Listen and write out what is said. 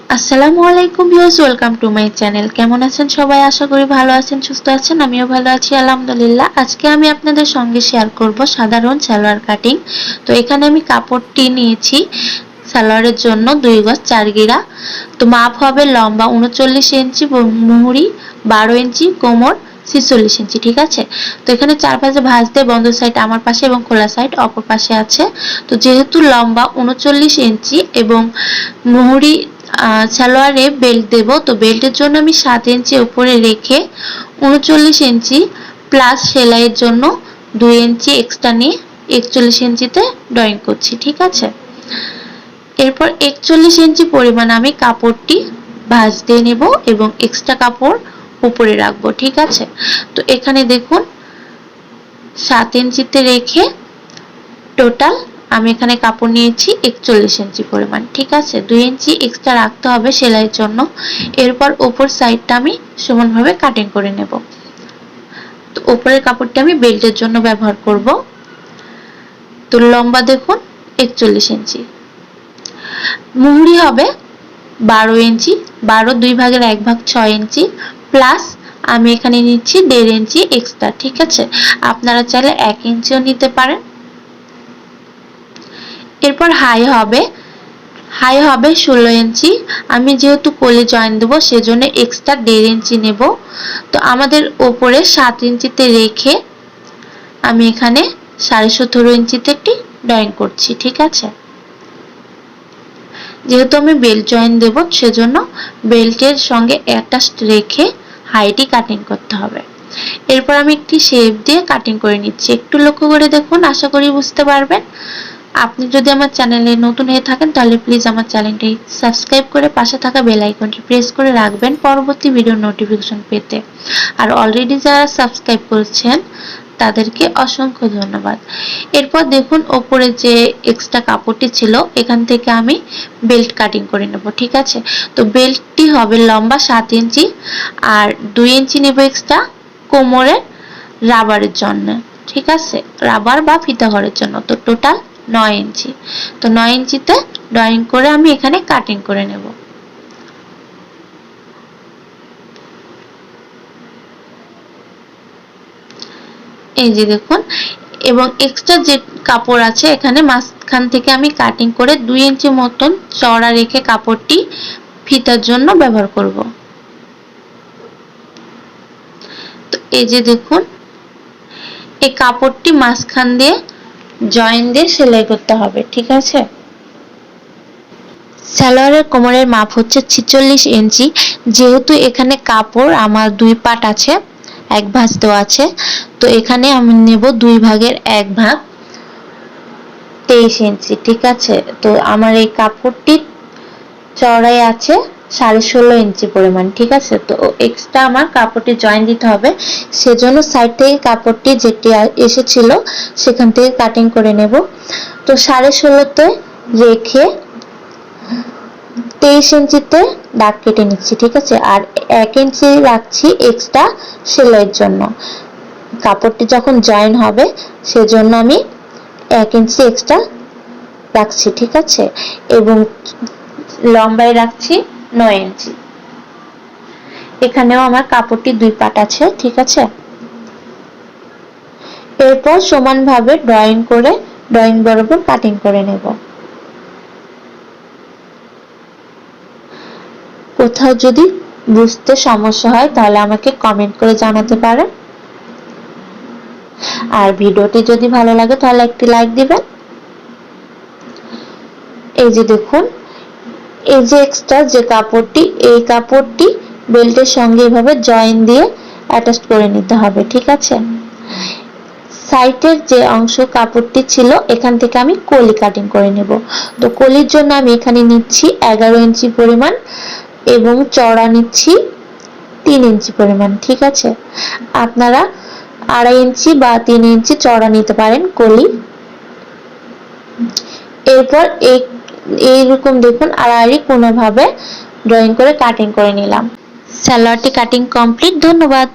আসসালামু আলাইকুম viewers, welcome to my channel. কেমন আছেন সবাই? আশা করি ভালো আছেন, সুস্থ আছেন। আমিও ভালো আছি আলহামদুলিল্লাহ। আজকে আমি আপনাদের সঙ্গে শেয়ার করব সাধারণ সালোয়ার কাটিং। তো এখানে আমি কাপড়টি নিয়েছি সালোয়ারের জন্য 2 গজ 4 গিরা। তো মাপ হবে লম্বা 39 ইঞ্চি, মুহুরি 12 ইঞ্চি, কোমর 46 ইঞ্চি। ঠিক আছে। তো এখানে চারপাশে ভাঁজ দিয়ে বন্ধ সাইড আমার পাশে এবং খোলা সাইড অপর পাশে আছে। তো যেহেতু লম্বা 39 ইঞ্চি এবং মুহুরি সালোয়ারে বেল্ট দেব, তো বেল্টের জন্য আমি 7 ইঞ্চি উপরে রেখে 39 ইঞ্চি প্লাস সেলাইয়ের জন্য 2 ইঞ্চি এক্সট্রা নিয়ে 41 ইঞ্চিতে ড্রয়িং করছি। ঠিক আছে। এরপর 41 ইঞ্চি পরিমাণ আমি কাপড়টি ভাঁজ দিয়ে নেব এবং এক্সট্রা কাপড় উপরে রাখবো। ঠিক আছে। তো এখানে দেখুন 7 ইঞ্চিতে রেখে টোটাল আমি এখানে কাপড় নিয়েছি 41 ইঞ্চি পরিমাণ। ঠিক আছে। 2 ইঞ্চি এক্সট্রা রাখতে হবে সেলাইয়ের জন্য। এরপর উপর সাইডটা আমি সমানভাবে কাটিং করে নেব। তো উপরের কাপড়টি আমি বেল্টের জন্য ব্যবহার করব। তো লম্বা দেখুন 41 ইঞ্চি, মুহুরি হবে 12 ইঞ্চি, 12 2 ভাগের 1 ভাগ 6 ইঞ্চি প্লাস আমি এখানে নিচ্ছি 1.5 ইঞ্চি এক্সট্রা। ঠিক আছে। আপনারা চাইলে 1 ইঞ্চিও নিতে পারেন। এরপর হাই হবে 16 ইঞ্চি। আমি যেহেতু কোলে জয়েন দেবো সেজন্য এক্সট্রা 1.5 ইঞ্চি নেব। তো আমাদের উপরে 7 ইঞ্চিতে রেখে আমি এখানে 17.5 ইঞ্চিতে একটি ড্রয়িং করছি। ঠিক আছে। যেহেতু আমি বেল্ট জয়েন দেব সেজন্য বেল্টের সঙ্গে অ্যাটাচ রেখে হাইটি কাটিং করতে হবে। এরপর আমি একটি শেপ দিয়ে কাটিং করে নিচ্ছি। একটু লক্ষ্য করে দেখুন, আশা করি বুঝতে পারবেন। আপনি যদি আমার চ্যানেলে নতুন হয়ে থাকেন তাহলে প্লিজ আমার চ্যানেলটি সাবস্ক্রাইব করে পাশে থাকা বেল আইকনটি প্রেস করে রাখবেন পরবর্তী ভিডিও নোটিফিকেশন পেতে। আর অলরেডি যারা সাবস্ক্রাইব করেছেন তাদেরকে অসংখ্য ধন্যবাদ। এরপর দেখুন ওপরে যে এক্সট্রা কাপড়টি ছিল এখান থেকে আমি বেল্ট কাটিং করে নেব। ঠিক আছে। তো বেল্টটি হবে লম্বা 7 ইঞ্চি আর 2 ইঞ্চি নেব এক্সট্রা কোমরের রাবারের জন্য। ঠিক আছে। রাবার বা ফিতা ঘরের জন্য। তো টোটাল 9 ইঞ্চি। তো 9 ইঞ্চিতে ড্রয়িং করে আমি এখানে কাটিং করে নেব। এই যে দেখুন, এবং এক্সট্রা যে কাপড় আছে এখানে মাঝখান থেকে আমি কাটিং করে 2 ইঞ্চি মতন চওড়া রেখে কাপড়টি ফিতার জন্য ব্যবহার করব। তো এই যে দেখুন, এই কাপড়টি মাঝখান দিয়ে জয়েন দিয়ে সেলাই করতে হবে। ঠিক আছে। সালোয়ারের কোমরের মাপ হচ্ছে 46 ইঞ্চি। যেহেতু এখানে কাপড় আমার 2 পাট আছে, 1 ভাঁজ দেওয়া আছে, তো এখানে আমি নেব 2 ভাগের 1 ভাগ 23 ইঞ্চি। ঠিক আছে। তো আমার এই কাপড়টি চওড়াই আছে 16.5 ইঞ্চি পরিমাণ। ঠিক আছে। তো এক্সট্রা আমার কাপড়টি জয়েন দিতে হবে, সেজন্য সাইড থেকে কাপড়টি যেটি এসেছিল সেখান থেকে কাটিং করে নেব। তো 16.5তে রেখে 23 ইঞ্চিতে দাগ কেটে নিচ্ছি। ঠিক আছে। আর 1 ইঞ্চি রাখছি এক্সট্রা সেলাইয়ের জন্য। কাপড়টি যখন জয়েন হবে সেজন্য আমি 1 ইঞ্চি এক্সট্রা রাখছি। ঠিক আছে। এবং লম্বায় রাখছি 9 ইঞ্চি। এখানেও আমার কাপড়টি 2 পাট আছে। ঠিক আছে। এরপর সমানভাবে ড্রয়িং করে ড্রয়িং বরাবর কাটিং করে নেব। কোথাও যদি বুঝতে সমস্যা হয় তাহলে আমাকে কমেন্ট করে জানাতে পারেন। আর ভিডিওটি যদি ভালো লাগে তাহলে একটি লাইক দিবেন। এই যে দেখুন, এই যে এক্সট্রা যে কাপড়টি, এই কাপড়টি বেল্টের সঙ্গে এভাবে জয়েন দিয়ে অ্যাটাচ করে নিতে হবে। ঠিক আছে। সাইডের যে অংশ কাপড়টি ছিল এখান থেকে আমি কলি কাটিং করে নেব। তো কলির জন্য আমি এখানে নিচ্ছি 11 ইঞ্চি পরিমাণ এবং চওড়া নিচ্ছি 3 ইঞ্চি পরিমাণ। ঠিক আছে। আপনারা 2.5 ইঞ্চি বা 3 ইঞ্চি চওড়া নিতে পারেন কলি। এরপর এইরকম দেখুন আড়াআড়ি কোনোভাবে ড্রয়িং করে কাটিং করে নিলাম। সালোয়ারটি কাটিং কমপ্লিট। ধন্যবাদ।